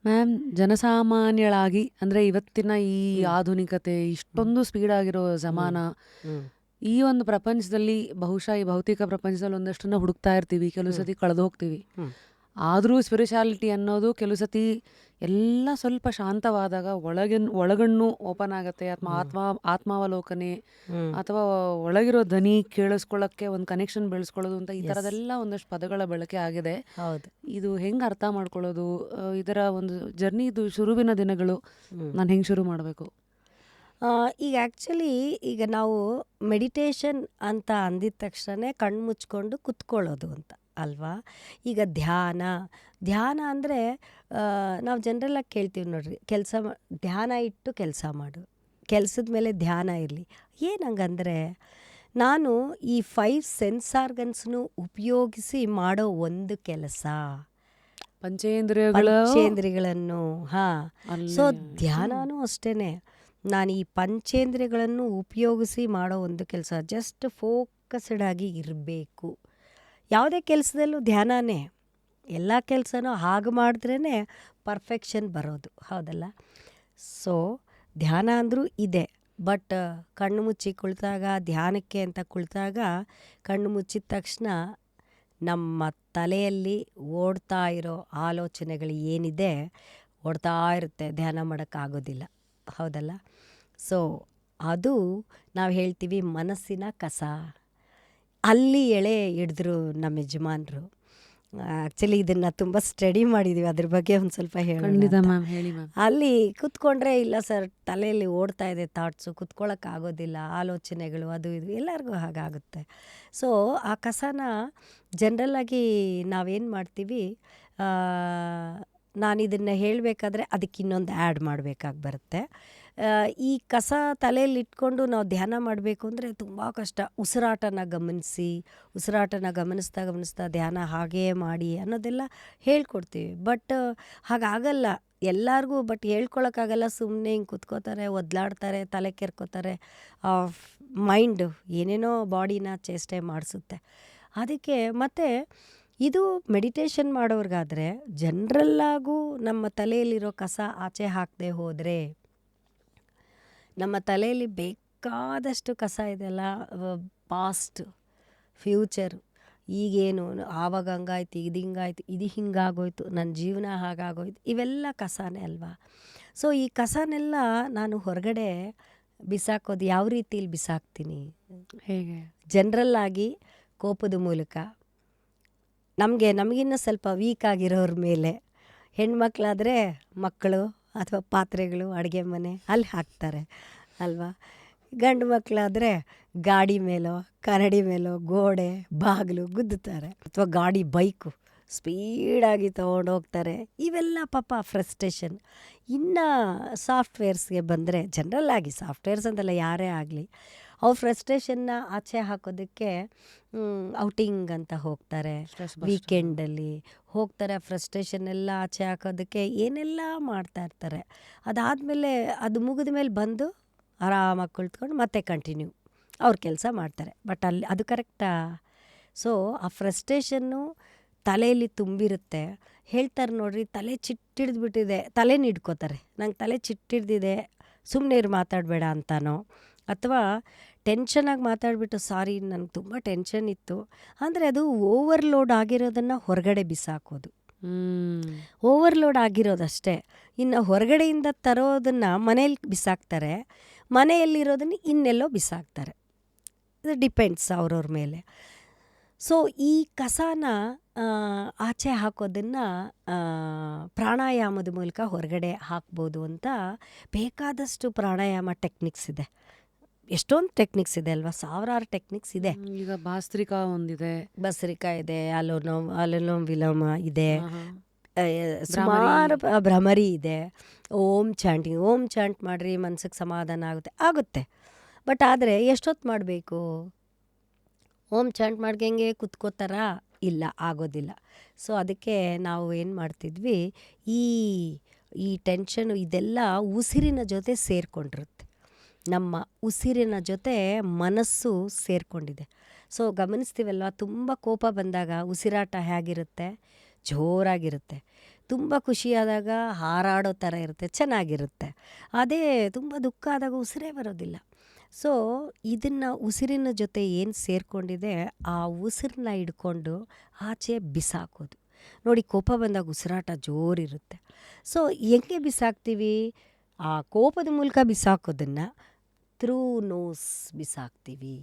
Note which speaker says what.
Speaker 1: Ma'am, ಜನಸಾಮಾನ್ಯಳಾಗಿ ಅಂದ್ರೆ ಇವತ್ತಿನ ಈ ಆಧುನಿಕತೆ ಇಷ್ಟೊಂದು ಸ್ಪೀಡ್ ಆಗಿರೋ ಜಮಾನ,
Speaker 2: ಹ್ಮ್
Speaker 1: ಈ ಒಂದು ಪ್ರಪಂಚದಲ್ಲಿ ಬಹುಶಃ ಈ ಭೌತಿಕ ಪ್ರಪಂಚದಲ್ಲಿ ಒಂದಷ್ಟನ್ನ ಹುಡುಕ್ತಾ ಇರ್ತೀವಿ, ಕೆಲವು ಸತಿ ಕಳೆದು ಹೋಗ್ತೀವಿ.
Speaker 2: ಹ್ಮ್
Speaker 1: ಆದರೂ ಸ್ಪಿರಿಚುಯಾಲಿಟಿ ಅನ್ನೋದು ಕೆಲವು ಸತಿ ಎಲ್ಲ ಸ್ವಲ್ಪ ಶಾಂತವಾದಾಗ ಒಳಗಣ್ಣು ಓಪನ್ ಆಗತ್ತೆ. ಆತ್ಮಾವಲೋಕನೆ
Speaker 2: ಹ್ಮ್
Speaker 1: ಅಥವಾ ಒಳಗಿರೋ ಧ್ವನಿ ಕೇಳಿಸ್ಕೊಳ್ಳೋಕ್ಕೆ ಒಂದು ಕನೆಕ್ಷನ್ ಬೆಳೆಸ್ಕೊಳ್ಳೋದು ಅಂತ ಈ ಥರದೆಲ್ಲ ಒಂದಷ್ಟು ಪದಗಳ ಬಳಕೆ ಆಗಿದೆ.
Speaker 2: ಹೌದು.
Speaker 1: ಇದು ಹೆಂಗೆ ಅರ್ಥ ಮಾಡ್ಕೊಳ್ಳೋದು, ಇದರ ಒಂದು ಜರ್ನಿದು ಶುರುವಿನ ದಿನಗಳು ನಾನು ಹೆಂಗೆ ಶುರು ಮಾಡಬೇಕು?
Speaker 2: ಈಗ ಆ್ಯಕ್ಚುಲಿ ಈಗ ನಾವು ಮೆಡಿಟೇಷನ್ ಅಂತ ಅಂದಿದ ತಕ್ಷಣ ಕಣ್ಣು ಮುಚ್ಕೊಂಡು ಕುತ್ಕೊಳ್ಳೋದು ಅಂತ ಅಲ್ವಾ. ಈಗ ಧ್ಯಾನ ಅಂದರೆ ನಾವು ಜನರಲ್ಲಾಗಿ ಕೇಳ್ತೀವಿ ನೋಡ್ರಿ, ಧ್ಯಾನ ಇಟ್ಟು ಕೆಲಸ ಮಾಡು, ಕೆಲಸದ ಮೇಲೆ ಧ್ಯಾನ ಇರಲಿ. ಏನಂಗಂದರೆ ನಾನು ಈ 5 ಸೆನ್ಸ್ ಆರ್ಗನ್ಸ್ನು ಉಪಯೋಗಿಸಿ ಮಾಡೋ ಒಂದು ಕೆಲಸ, ಪಂಚೇಂದ್ರಿಯಗಳನ್ನು. ಸೊ ಧ್ಯಾನನೂ ಅಷ್ಟೇ, ನಾನು ಈ ಪಂಚೇಂದ್ರಿಯಗಳನ್ನು ಉಪಯೋಗಿಸಿ ಮಾಡೋ ಒಂದು ಕೆಲಸ. ಜಸ್ಟ್ ಫೋಕಸ್ಡ್ ಆಗಿ ಇರಬೇಕು. ಯಾವುದೇ ಕೆಲಸದಲ್ಲೂ ಧ್ಯಾನನೇ. ಎಲ್ಲ ಕೆಲಸನೂ ಹಾಗೆ ಮಾಡಿದ್ರೇ ಪರ್ಫೆಕ್ಷನ್ ಬರೋದು, ಹೌದಲ್ಲ. ಸೊ ಧ್ಯಾನ ಅಂದರೂ ಇದೆ. ಬಟ್ ಕಣ್ಣು ಮುಚ್ಚಿ ಕುಳಿತಾಗ, ಧ್ಯಾನಕ್ಕೆ ಅಂತ ಕುಳಿತಾಗ ಕಣ್ಣು ಮುಚ್ಚಿದ ತಕ್ಷಣ ನಮ್ಮ ತಲೆಯಲ್ಲಿ ಓಡ್ತಾ ಇರೋ ಆಲೋಚನೆಗಳು ಏನಿದೆ ಓಡ್ತಾ ಇರುತ್ತೆ, ಧ್ಯಾನ ಮಾಡೋಕ್ಕಾಗೋದಿಲ್ಲ, ಹೌದಲ್ಲ. ಸೊ ಅದು ನಾವು ಹೇಳ್ತೀವಿ ಮನಸ್ಸಿನ ಕಸ. ಅಲ್ಲಿ ಎಳೆ ಹಿಡಿದ್ರು ನಮ್ಮ ಯಜಮಾನರು. ಆ್ಯಕ್ಚುಲಿ ಇದನ್ನು ತುಂಬ ಸ್ಟಡಿ ಮಾಡಿದ್ದೀವಿ, ಅದ್ರ ಬಗ್ಗೆ ಒಂದು ಸ್ವಲ್ಪ
Speaker 1: ಖಂಡಿತ ಮ್ಯಾಮ್, ಹೇಳಿ ಮ್ಯಾಮ್.
Speaker 2: ಅಲ್ಲಿ ಕೂತ್ಕೊಂಡ್ರೆ ಇಲ್ಲ ಸರ್, ತಲೆಯಲ್ಲಿ ಓಡ್ತಾ ಇದೆ ಥಾಟ್ಸು, ಕೂತ್ಕೊಳ್ಳೋಕ್ಕಾಗೋದಿಲ್ಲ, ಆಲೋಚನೆಗಳು ಅದು ಇದು ಎಲ್ಲರಿಗೂ ಹಾಗಾಗುತ್ತೆ. ಸೊ ಆ ಕಸನ ಜನರಲ್ಲಾಗಿ ನಾವೇನು ಮಾಡ್ತೀವಿ, ನಾನು ಇದನ್ನು ಹೇಳಬೇಕಾದ್ರೆ ಅದಕ್ಕೆ ಇನ್ನೊಂದು ಆ್ಯಡ್ ಮಾಡಬೇಕಾಗಿ ಬರುತ್ತೆ. ಈ ಕಸ ತಲೆಯಲ್ಲಿ ಇಟ್ಕೊಂಡು ನಾವು ಧ್ಯಾನ ಮಾಡಬೇಕು ಅಂದರೆ ತುಂಬ ಕಷ್ಟ. ಉಸಿರಾಟನ ಗಮನಿಸ್ತಾ ಧ್ಯಾನ ಹಾಗೇ ಮಾಡಿ ಅನ್ನೋದೆಲ್ಲ ಹೇಳ್ಕೊಡ್ತೀವಿ. ಬಟ್ ಹಾಗಾಗಲ್ಲ ಎಲ್ಲರಿಗೂ. ಬಟ್ ಹೇಳ್ಕೊಳಕ್ಕಾಗಲ್ಲ. ಸುಮ್ಮನೆ ಹಿಂಗೆ ಕುತ್ಕೋತಾರೆ, ಒದ್ಲಾಡ್ತಾರೆ, ತಲೆ ಕೆರ್ಕೋತಾರೆ. ಮೈಂಡ್ ಏನೇನೋ ಬಾಡಿನ ಚೇಷ್ಟೆ ಮಾಡಿಸುತ್ತೆ. ಅದಕ್ಕೆ ಮತ್ತು ಇದು ಮೆಡಿಟೇಷನ್ ಮಾಡೋರ್ಗಾದರೆ ಜನರಲ್ಲಾಗೂ ನಮ್ಮ ತಲೆಯಲ್ಲಿರೋ ಕಸ ಆಚೆ ಹಾಕದೆ ಹೋದರೆ, ನಮ್ಮ ತಲೆಯಲ್ಲಿ ಬೇಕಾದಷ್ಟು ಕಸ ಇದೆಲ್ಲ, ಪಾಸ್ಟ್, ಫ್ಯೂಚರ್, ಈಗೇನು ಆವಾಗ ಹಂಗಾಯ್ತು, ಇದು ಹಿಂಗಾಯ್ತು, ಇದು ಹಿಂಗಾಗೋಯ್ತು, ನನ್ನ ಜೀವನ ಹಾಗಾಗೋಯ್ತು, ಇವೆಲ್ಲ ಕಸನೇ ಅಲ್ವಾ. ಸೊ ಈ ಕಸನೆಲ್ಲ ನಾನು ಹೊರಗಡೆ ಬಿಸಾಕೋದು ಯಾವ ರೀತಿಲಿ ಬಿಸಾಕ್ತೀನಿ,
Speaker 1: ಹೇಗೆ?
Speaker 2: ಜನರಲ್ಲಾಗಿ ಕೋಪದ ಮೂಲಕ. ನಮಗಿನ್ನ ಸ್ವಲ್ಪ ವೀಕ್ ಆಗಿರೋರ ಮೇಲೆ, ಹೆಣ್ಮಕ್ಳಾದರೆ ಮಕ್ಕಳು ಅಥವಾ ಪಾತ್ರೆಗಳು, ಅಡುಗೆ ಮನೆ ಅಲ್ಲಿ ಹಾಕ್ತಾರೆ ಅಲ್ವಾ. ಗಂಡು ಮಕ್ಕಳಾದರೆ ಗಾಡಿ ಮೇಲೋ, ಕನ್ನಡಿ ಮೇಲೋ, ಗೋಡೆ ಬಾಗಿಲು ಗುದ್ದುತ್ತಾರೆ. ಅಥವಾ ಬೈಕು ಸ್ಪೀಡಾಗಿ ತೊಗೊಂಡೋಗ್ತಾರೆ. ಇವೆಲ್ಲ ಪಾಪ ಫ್ರಸ್ಟ್ರೇಷನ್. ಇನ್ನು ಸಾಫ್ಟ್ವೇರ್ಸ್ಗೆ ಬಂದರೆ, ಜನರಲ್ಲಾಗಿ ಸಾಫ್ಟ್ವೇರ್ಸ್ ಅಂತಲ್ಲ, ಯಾರೇ ಆಗಲಿ, ಅವ್ರ ಫ್ರಸ್ಟ್ರೇಷನ್ನ ಆಚೆ ಹಾಕೋದಕ್ಕೆ ಔಟಿಂಗ್ ಅಂತ ಹೋಗ್ತಾರೆ, ವೀಕೆಂಡಲ್ಲಿ ಹೋಗ್ತಾರೆ. ಫ್ರಸ್ಟ್ರೇಷನ್ ಎಲ್ಲ ಆಚೆ ಹಾಕೋದಕ್ಕೆ ಏನೆಲ್ಲ ಮಾಡ್ತಾಯಿರ್ತಾರೆ. ಅದಾದಮೇಲೆ ಅದು ಮುಗಿದ ಮೇಲೆ ಬಂದು ಆರಾಮಾಗಿ ಕುಳಿತ್ಕೊಂಡು ಮತ್ತೆ ಕಂಟಿನ್ಯೂ ಅವ್ರ ಕೆಲಸ ಮಾಡ್ತಾರೆ. ಬಟ್ ಅದು ಕರೆಕ್ಟಾ? ಸೊ ಆ ಫ್ರಸ್ಟ್ರೇಷನ್ನು ತಲೆಯಲ್ಲಿ ತುಂಬಿರುತ್ತೆ. ಹೇಳ್ತಾರೆ ನೋಡ್ರಿ, ತಲೆ ಚಿಟ್ಟಿಡ್ದುಬಿಟ್ಟಿದೆ, ತಲೆನ ಹಿಡ್ಕೋತಾರೆ, ನಂಗೆ ತಲೆ ಚಿಟ್ಟಿಡ್ದಿದೆ, ಸುಮ್ಮನೆ ಮಾತಾಡಬೇಡ ಅಂತಾನೋ, ಅಥವಾ ಟೆನ್ಷನಾಗಿ ಮಾತಾಡಿಬಿಟ್ಟು ಸಾರಿ ನನಗೆ ತುಂಬ ಟೆನ್ಷನ್ ಇತ್ತು ಅಂದರೆ ಅದು ಓವರ್ಲೋಡ್ ಆಗಿರೋದನ್ನು ಹೊರಗಡೆ ಬಿಸಾಕೋದು. ಓವರ್ಲೋಡ್ ಆಗಿರೋದಷ್ಟೇ. ಇನ್ನು ಹೊರಗಡೆಯಿಂದ ತರೋದನ್ನು ಮನೇಲಿ ಬಿಸಾಕ್ತಾರೆ, ಮನೆಯಲ್ಲಿರೋದನ್ನು ಇನ್ನೆಲ್ಲೋ ಬಿಸಾಕ್ತಾರೆ. ಇದು ಡಿಪೆಂಡ್ಸ್ ಅವ್ರವ್ರ ಮೇಲೆ. ಸೊ ಈ ಕಸನ ಆಚೆ ಹಾಕೋದನ್ನು ಪ್ರಾಣಾಯಾಮದ ಮೂಲಕ ಹೊರಗಡೆ ಹಾಕ್ಬೋದು ಅಂತ ಬೇಕಾದಷ್ಟು ಪ್ರಾಣಾಯಾಮ ಟೆಕ್ನಿಕ್ಸ್ ಇದೆ. ಎಷ್ಟೊಂದು ಟೆಕ್ನಿಕ್ಸ್ ಇದೆ ಅಲ್ವಾ, ಸಾವಿರಾರು ಟೆಕ್ನಿಕ್ಸ್ ಇದೆ.
Speaker 1: ಈಗ ಭಸ್ತ್ರಿಕಾ ಒಂದಿದೆ,
Speaker 2: ಇದೆ, ಅಲೋಲೋಮ್ ವಿಲೋಮ ಇದೆ, ಸುಮಾರು ಭ್ರಮರಿ ಇದೆ, ಓಂ ಚಾಂಟ್ ಮಾಡಿರಿ ಮನ್ಸಿಗೆ ಸಮಾಧಾನ ಆಗುತ್ತೆ. ಬಟ್ ಆದರೆ ಎಷ್ಟೊತ್ತು ಮಾಡಬೇಕು? ಓಂ ಚಾಂಟ್ ಮಾಡ್ದಂಗೆ ಕುತ್ಕೋತಾರಾ? ಇಲ್ಲ, ಆಗೋದಿಲ್ಲ. ಸೊ ಅದಕ್ಕೆ ನಾವು ಏನು ಮಾಡ್ತಿದ್ವಿ, ಈ ಟೆನ್ಷನು ಇದೆಲ್ಲ ಉಸಿರಿನ ಜೊತೆ ಸೇರಿಕೊಂಡಿರುತ್ತೆ. ನಮ್ಮ ಉಸಿರಿನ ಜೊತೆ ಮನಸ್ಸು ಸೇರಿಕೊಂಡಿದೆ. ಸೊ ಗಮನಿಸ್ತೀವಲ್ವ, ತುಂಬ ಕೋಪ ಬಂದಾಗ ಉಸಿರಾಟ ಹೇಗಿರುತ್ತೆ? ಜೋರಾಗಿರುತ್ತೆ. ತುಂಬ ಖುಷಿಯಾದಾಗ ಹಾರಾಡೋ ಥರ ಇರುತ್ತೆ, ಚೆನ್ನಾಗಿರುತ್ತೆ. ಅದೇ ತುಂಬ ದುಃಖ ಆದಾಗ ಉಸಿರೇ ಬರೋದಿಲ್ಲ. ಸೊ ಇದನ್ನು ಉಸಿರಿನ ಜೊತೆ ಏನು ಸೇರಿಕೊಂಡಿದೆ, ಆ ಉಸಿರನ್ನ ಹಿಡ್ಕೊಂಡು ಆಚೆ ಬಿಸಾಕೋದು. ನೋಡಿ, ಕೋಪ ಬಂದಾಗ ಉಸಿರಾಟ ಜೋರಿರುತ್ತೆ. ಸೊ ಹೆಂಗೆ ಬಿಸಾಕ್ತೀವಿ? ಆ ಕೋಪದ ಮೂಲಕ ಬಿಸಾಕೋದನ್ನು ಥ್ರೂ ನೋಸ್ ಬಿಸಾಕ್ತೀವಿ.